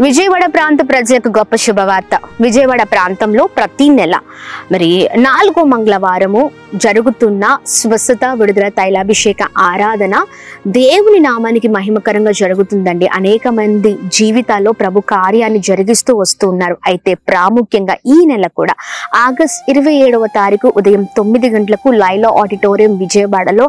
విజయవాడ ప్రాంత ప్రజలకు గొప్ప శుభవార్త. విజయవాడ ప్రాంతంలో ప్రతి నెల మరి 4వ మంగళవారము జరుగుతున్న స్వస్థత విడుదల తైలాభిషేక ఆరాధన దేవుని నామానికి మహిమకరంగా జరుగుతుందండి. అనేక మంది జీవితాల్లో ప్రభు కార్యాన్ని జరిగిస్తూ వస్తూ ఉన్నారు. అయితే ప్రాముఖ్యంగా ఈ నెల కూడా ఆగస్ట్ 27వ తారీఖు ఉదయం 9 గంటలకు లైలా ఆడిటోరియం విజయవాడలో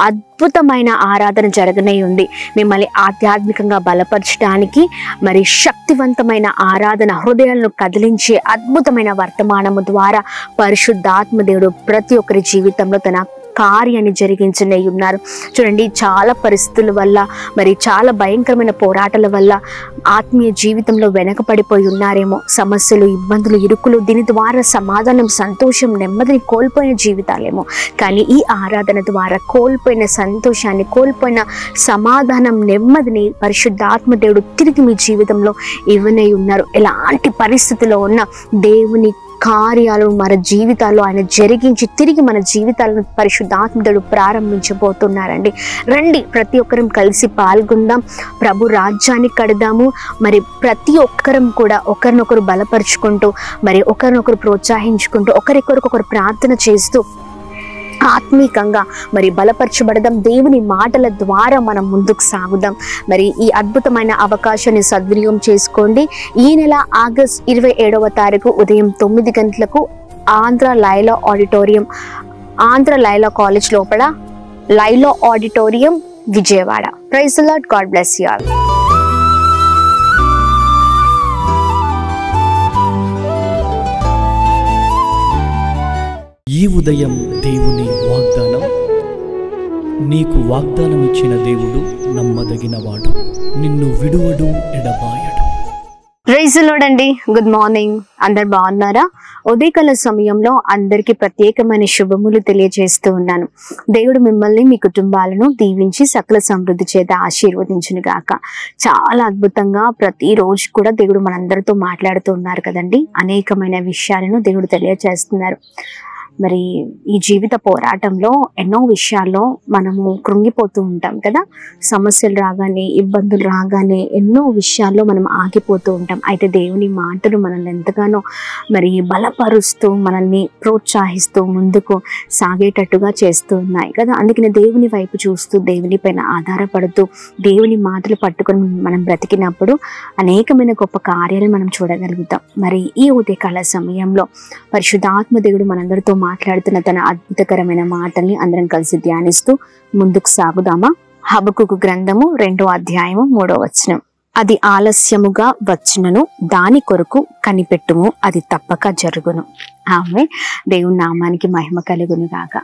అద్భుతమైన ఆరాధన జరగనే ఉంది. మిమ్మల్ని ఆధ్యాత్మికంగా బలపరచడానికి మరి శక్తివంతమైన ఆరాధన, హృదయాలను కదిలించే అద్భుతమైన వర్తమానము ద్వారా పరిశుద్ధాత్మ దేవుడు ప్రతి ఒక్కరి జీవితంలో తన కార్యాన్ని జరిగించనే ఉన్నారు. చూడండి, చాలా పరిస్థితుల వల్ల మరి చాలా భయంకరమైన పోరాటాల వల్ల ఆత్మీయ జీవితంలో వెనకపడిపోయి ఉన్నారేమో. సమస్యలు, ఇబ్బందులు, ఇరుకులు, దీని ద్వారా సమాధానం, సంతోషం, నెమ్మదిని కోల్పోయిన జీవితాలేమో. కానీ ఈ ఆరాధన ద్వారా కోల్పోయిన సంతోషాన్ని, కోల్పోయిన సమాధానం, నెమ్మదిని పరిశుద్ధాత్మ దేవుడు తిరిగి మీ జీవితంలో ఇవ్వనే ఉన్నారు. ఎలాంటి పరిస్థితిలో ఉన్న దేవుని కార్యాలు మన జీవితాల్లో ఆయన జరిగించి తిరిగి మన జీవితాలను పరిశుద్ధాత్మడు ప్రారంభించబోతున్నారండి. రండి, ప్రతి ఒక్కరం కలిసి పాల్గొందాం, ప్రభు రాజ్యాన్ని కడదాము. మరి ప్రతి ఒక్కరం కూడా ఒకరినొకరు బలపరుచుకుంటూ, మరి ఒకరినొకరు ప్రోత్సహించుకుంటూ, ఒకరికొకరు ప్రార్థన చేస్తూ ఆత్మీకంగా మరి బలపరచబడదాం. దేవుని మాటల ద్వారా మనం ముందుకు సాగుదాం. మరి ఈ అద్భుతమైన అవకాశాన్ని సద్వినియోగం చేసుకోండి. ఈ నెల ఆగస్ట్ 27వ తారీఖు ఉదయం 9 గంటలకు ఆంధ్ర లైలా కాలేజ్ లోపల Loyola auditorium Vijayawada. Praise the Lord. God bless you all. ఈ ఉదయం దేవుని వాగ్దానం. నీకు వాగ్దానం ఇచ్చిన దేవుడు నమ్మదగినవాడు, నిన్ను విడువడు, ఎడబాయడు. ప్రైజ్ ది లార్డ్ అండి. Good morning. అందరు బాగున్నారా? ఉదయకాల సమయంలో అందరికీ ప్రత్యేకమైన శుభములు తెలియజేస్తూ ఉన్నాను. దేవుడు మిమ్మల్ని, మీ కుటుంబాలను దీవించి సకల సమృద్ధి చేత ఆశీర్వదించును గాక. చాలా అద్భుతంగా ప్రతిరోజు కూడా దేవుడు మనందరితో మాట్లాడుతూ ఉన్నారు కదండి. అనేకమైన విషయాలను దేవుడు తెలియజేస్తున్నారు. మరి ఈ జీవిత పోరాటంలో ఎన్నో విషయాల్లో మనము కృంగిపోతూ ఉంటాం కదా. సమస్యలు రాగానే, ఇబ్బందులు రాగానే ఎన్నో విషయాల్లో మనం ఆగిపోతూ ఉంటాం. అయితే దేవుని మాటలు మనల్ని ఎంతగానో మరి బలపరుస్తూ, మనల్ని ప్రోత్సహిస్తూ ముందుకు సాగేటట్టుగా చేస్తూ ఉన్నాయి కదా. అందుకని దేవుని వైపు చూస్తూ, దేవుని పైన ఆధారపడుతూ, దేవుని మాటలు పట్టుకొని మనం బ్రతికినప్పుడు అనేకమైన గొప్ప కార్యాలను మనం చూడగలుగుతాం. మరి ఈ ఉదయకాల సమయంలో పరిశుద్ధాత్మ దేవుడు మనందరితో మాట్లాడుతున్న తన అద్భుతకరమైన మాటల్ని అందరం కలిసి ధ్యానిస్తూ ముందుకు సాగుదామా? హబకుకు గ్రంథము 2వ అధ్యాయము 3వ వచనం. అది ఆలస్యముగా వచ్చునను దాని కొరకు కనిపెట్టుము, అది తప్పక జరుగును. ఆమె దేవుని నామానికి మహిమ కలుగును గాక.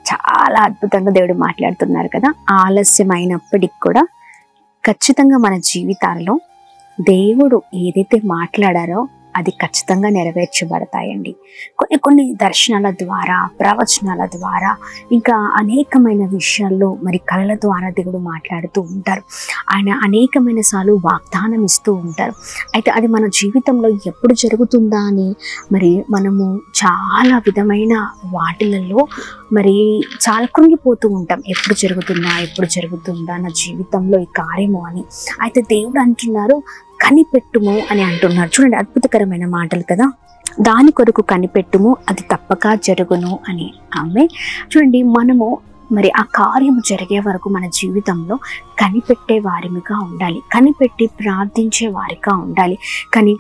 చాలా అద్భుతంగా దేవుడు మాట్లాడుతున్నారు కదా. ఆలస్యమైనప్పటికి కూడా ఖచ్చితంగా మన జీవితాల్లో దేవుడు ఏదైతే మాట్లాడారో అది ఖచ్చితంగా నెరవేర్చబడతాయండి. కొన్ని దర్శనాల ద్వారా, ప్రవచనాల ద్వారా, ఇంకా అనేకమైన విషయాల్లో మరి కళల ద్వారా దేవుడు మాట్లాడుతూ ఉంటారు. ఆయన అనేకమైన సార్లు వాగ్దానం ఇస్తూ ఉంటారు. అయితే అది మన జీవితంలో ఎప్పుడు జరుగుతుందా అని మరి మనము చాలా విధమైన వాటిలలో మరి చాలా కృంగిపోతూ ఉంటాం. ఎప్పుడు జరుగుతుందా నా జీవితంలో ఈ కార్యము అని. అయితే దేవుడు అంటున్నారు, కనిపెట్టుము అని అంటున్నారు. చూడండి, అద్భుతకరమైన మాటలు కదా. దాని కొరకు కనిపెట్టుము, అది తప్పక జరుగును అని. ఆమె చూడండి, మనము మరి ఆ కార్యము జరిగే వరకు మన జీవితంలో కనిపెట్టే వారిగా ఉండాలి, కనిపెట్టి ప్రార్థించే వారిగా ఉండాలి. కానీ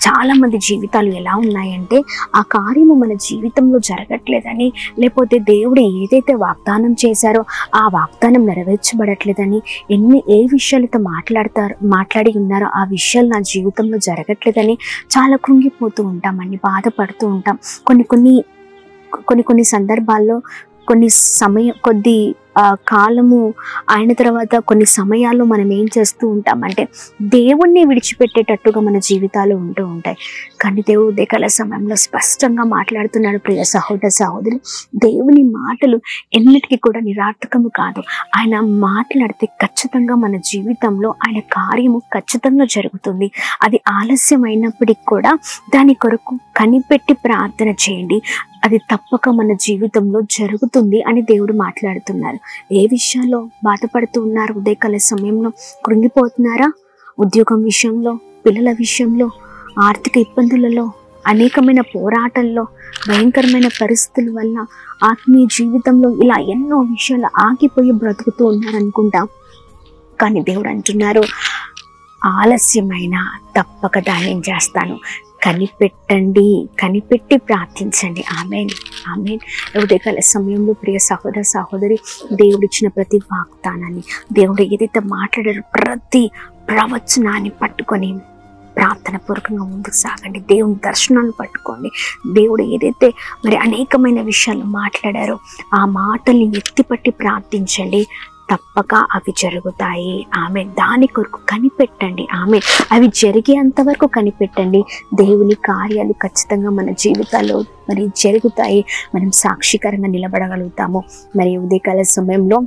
చాలా మంది జీవితాలు ఎలా ఉన్నాయంటే ఆ కార్యము మన జీవితంలో జరగట్లేదని, లేకపోతే దేవుడు ఏదైతే వాగ్దానం చేశారో ఆ వాగ్దానం నెరవేర్చబడట్లేదని, ఏ విషయాలతో మాట్లాడి ఉన్నారో ఆ విషయాలు నా జీవితంలో జరగట్లేదని చాలా కృంగిపోతూ ఉంటామండి, బాధపడుతూ ఉంటాం. కొన్ని సందర్భాల్లో కొద్ది కాలము అయిన తర్వాత కొన్ని సమయాల్లో మనం ఏం చేస్తూ ఉంటామంటే దేవుణ్ణి విడిచిపెట్టేటట్టుగా మన జీవితాలు ఉంటూ ఉంటాయి. కానీ దేవుడు ఉదయకాల సమయంలో స్పష్టంగా మాట్లాడుతున్నాడు. ప్రియ సహోదర సహోదరి, దేవుని మాటలు ఎన్నిటికీ కూడా నిరార్థకము కాదు. ఆయన మాట్లాడితే ఖచ్చితంగా మన జీవితంలో ఆయన కార్యము ఖచ్చితంగా జరుగుతుంది. అది ఆలస్యమైనప్పటికీ కూడా దాని కొరకు కనిపెట్టి ప్రార్థన చేయండి, అది తప్పక మన జీవితంలో జరుగుతుంది అని దేవుడు మాట్లాడుతున్నారు. ఏ విషయాల్లో బాధపడుతూ ఉన్నారు? ఉదయకాల సమయంలో కృంగిపోతున్నారా? ఉద్యోగం విషయంలో, పిల్లల విషయంలో, ఆర్థిక ఇబ్బందులలో, అనేకమైన పోరాటంలో, భయంకరమైన పరిస్థితుల వల్ల ఆత్మీయ జీవితంలో ఇలా ఎన్నో విషయాలు ఆగిపోయి బ్రతుకుతూ ఉన్నారనుకుంటాం. కానీ దేవుడు అంటున్నారు, ఆలస్యమైన తప్పక దాన్ని చేస్తాను. కనిపెట్టండి, కనిపెట్టి ప్రార్థించండి. ఆమేన్, ఆమేన్. ఉదయకాల సమయంలో ప్రియ సహోదర సహోదరి, దేవుడిచ్చిన ప్రతి వాగ్దానాన్ని, దేవుడు ఏదైతే మాట్లాడారో ప్రతి ప్రవచనాన్ని పట్టుకొని ప్రార్థన పూర్వకంగా ముందుకు సాగండి. దేవుని దర్శనాన్ని పట్టుకోండి. దేవుడు ఏదైతే మరి అనేకమైన విషయాలు మాట్లాడారో ఆ మాటల్ని ఎత్తిపట్టి ప్రార్థించండి. తప్పక అవి జరుగుతాయి. ఆమె దాని కొరకు కనిపెట్టండి. ఆమె అవి జరిగేంత వరకు కనిపెట్టండి. దేవుని కార్యాలు ఖచ్చితంగా మన జీవితాల్లో మరి జరుగుతాయి. మనం సాక్షికరంగా నిలబడగలుగుతాము. మరి ఉదయకాల సమయంలో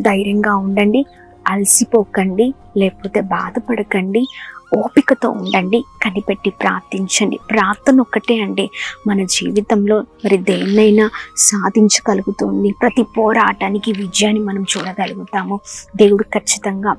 ధైర్యంగా ఉండండి, అలసిపోకండి, లేకపోతే బాధపడకండి, ఓపికతో ఉండండి, కనిపెట్టి ప్రార్థించండి. ప్రార్థన ఒక్కటే అండి మన జీవితంలో మరి దేన్నైనా సాధించగలుగుతుంది. ప్రతి పోరాటానికి విజయాన్ని మనం చూడగలుగుతాము. దేవుడు ఖచ్చితంగా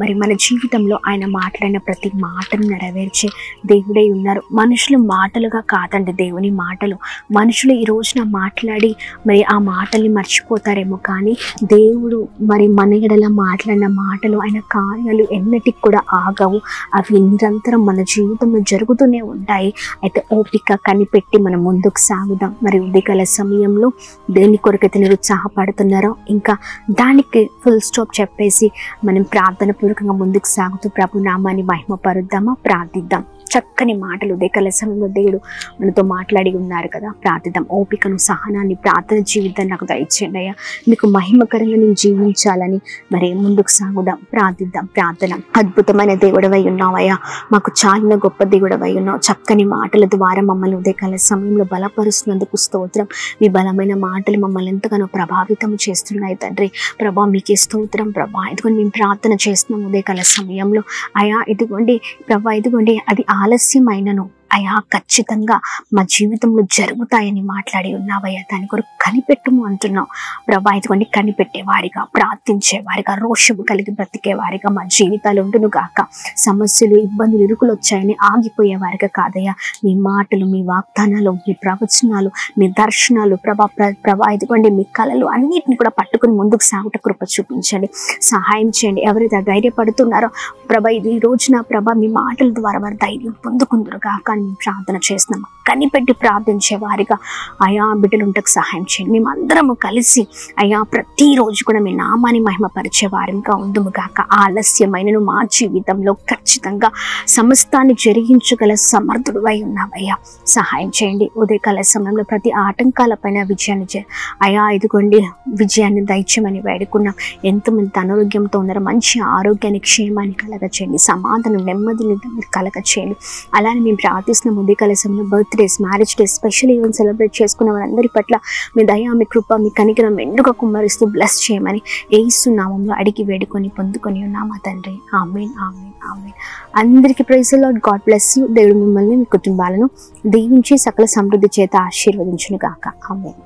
మరి మన జీవితంలో ఆయన మాట్లాడిన ప్రతి మాటను నెరవేర్చే దేవుడై ఉన్నారు. మనుషులు మాటలుగా కాదండి దేవుని మాటలు. మనుషులు ఈ రోజున మాట్లాడి మరి ఆ మాటల్ని మర్చిపోతారేమో, కానీ దేవుడు మరి మన ఎడల మాట్లాడిన మాటలు, ఆయన కార్యాలు ఎన్నటికి కూడా ఆగవు. అవి నిరంతరం మన జీవితంలో జరుగుతూనే ఉంటాయి. అయితే ఓపిక కనిపెట్టి మనం ముందుకు సాగుదాం. మరి ఉదయకాల సమయంలో దేని కొరకైతే మీరు ఉత్సాహపడుతున్నారో ఇంకా దానికి ఫుల్ స్టాప్ చెప్పేసి మనం ప్రార్థన పూర్వకంగా ముందుకు సాగుతూ ప్రభు నామాన్ని మహిమపరుద్దామా, ప్రార్థిద్దాం. చక్కని మాటలు ఉదయకాల సమయంలో దేవుడు మనతో మాట్లాడి ఉన్నారు కదా. ప్రార్థిద్దాం. ఓపికను, సహనాన్ని, ప్రార్థన జీవితాన్ని నాకు దయచేయండి అయ్యా. మీకు మహిమకరంగా నేను జీవించాలని మరి ముందుకు సాగుదాం. ప్రార్థిద్దాం. ప్రార్థన. అద్భుతమైన దేవుడవై ఉన్నావయ్యా, మాకు చాలిన గొప్ప దేవుడవై ఉన్నావు. చక్కని మాటల ద్వారా మమ్మల్ని ఉదయకాల సమయంలో బలపరుస్తున్నందుకు స్తోత్రం. మీ బలమైన మాటలు మమ్మల్ని ఎంతగానో ప్రభావితం చేస్తున్నాయి తండ్రి. ప్రభా మీకే స్తోత్రం. ప్రభా ఇదిగోండి మేము ప్రార్థన చేస్తున్నాం ఉదయకాల సమయంలో అయా. ఇదిగోండి ప్రభా, ఇదిగోండి అది ఆలస్యమైనను అయా ఖచ్చితంగా మా జీవితంలో జరుగుతాయని మాట్లాడి ఉన్నావయ్యా. దాని కొరకు కనిపెట్టుము అంటున్నావు ప్రభా. ఇదిగోండి కనిపెట్టే వారిగా, ప్రార్థించే వారిగా, రోషము కలిగి బ్రతికే వారిగా మా జీవితాలు ఉండును గాక. సమస్యలు, ఇబ్బందులు, ఇరుకులు వచ్చాయని ఆగిపోయే వారిగా కాదయ్యా. మీ మాటలు, మీ వాగ్దానాలు, మీ ప్రవచనాలు, మీ దర్శనాలు ప్రభా ఇదిగోండి మీ కళలు అన్నిటిని కూడా పట్టుకుని ముందుకు సాగుట కృప చూపించండి, సహాయం చేయండి. ఎవరైతే ధైర్యపడుతున్నారో ప్రభా ఈ రోజున ప్రభా మీ మాటల ద్వారా వారు ధైర్యం పొందుకుందరు కాక మేము ప్రార్థన చేస్తున్నాం. కనిపెట్టి ప్రార్థించే వారిగా అయా బిడ్డలు ఉంటకు సహాయం చేయండి. మేమందరము కలిసి అయా ప్రతిరోజు కూడా మీ నామాన్ని మహిమపరిచే వారిగా ఉందుము గాక. ఆలస్యమైనను మా జీవితంలో ఖచ్చితంగా సమస్తాన్ని జరిగించగల సమర్థుడు అయి ఉన్నావయ్యా. సహాయం చేయండి. ఉదయకాల సమయంలో ప్రతి ఆటంకాలపైన విజయాన్ని అయా ఇదిగోండి విజయాన్ని దయచేయమని వేడుకున్నాం. ఎంతమంది అనారోగ్యంతో ఉన్నారో మంచి ఆరోగ్యాన్ని, క్షేమాన్ని కలగచేయండి, సమాధానం, నెమ్మదిని కలగచేయండి. అలానే మేము ప్రార్థిస్తున్నాం ఉదయకాల సమయంలో birthdays, marriage days, special event celebrate చేసుకున్న వారందరి పట్ల మీ దయ, మీ కృప, మీ కనికరం మెండుగా కుమ్మరిస్తూ బ్లెస్ చేయమని యేసు నామములో అడిగి వేడుకొని పొందుకొని ఉన్నామా తండ్రి. ఆమేన్, ఆమేన్, ఆమేన్. అందరికీ praise the Lord. God bless you. దేవుడు మిమ్మల్ని, మీ కుటుంబాలను దీవించి సకల సమృద్ధి చేత ఆశీర్వదించును గాక. ఆమేన్.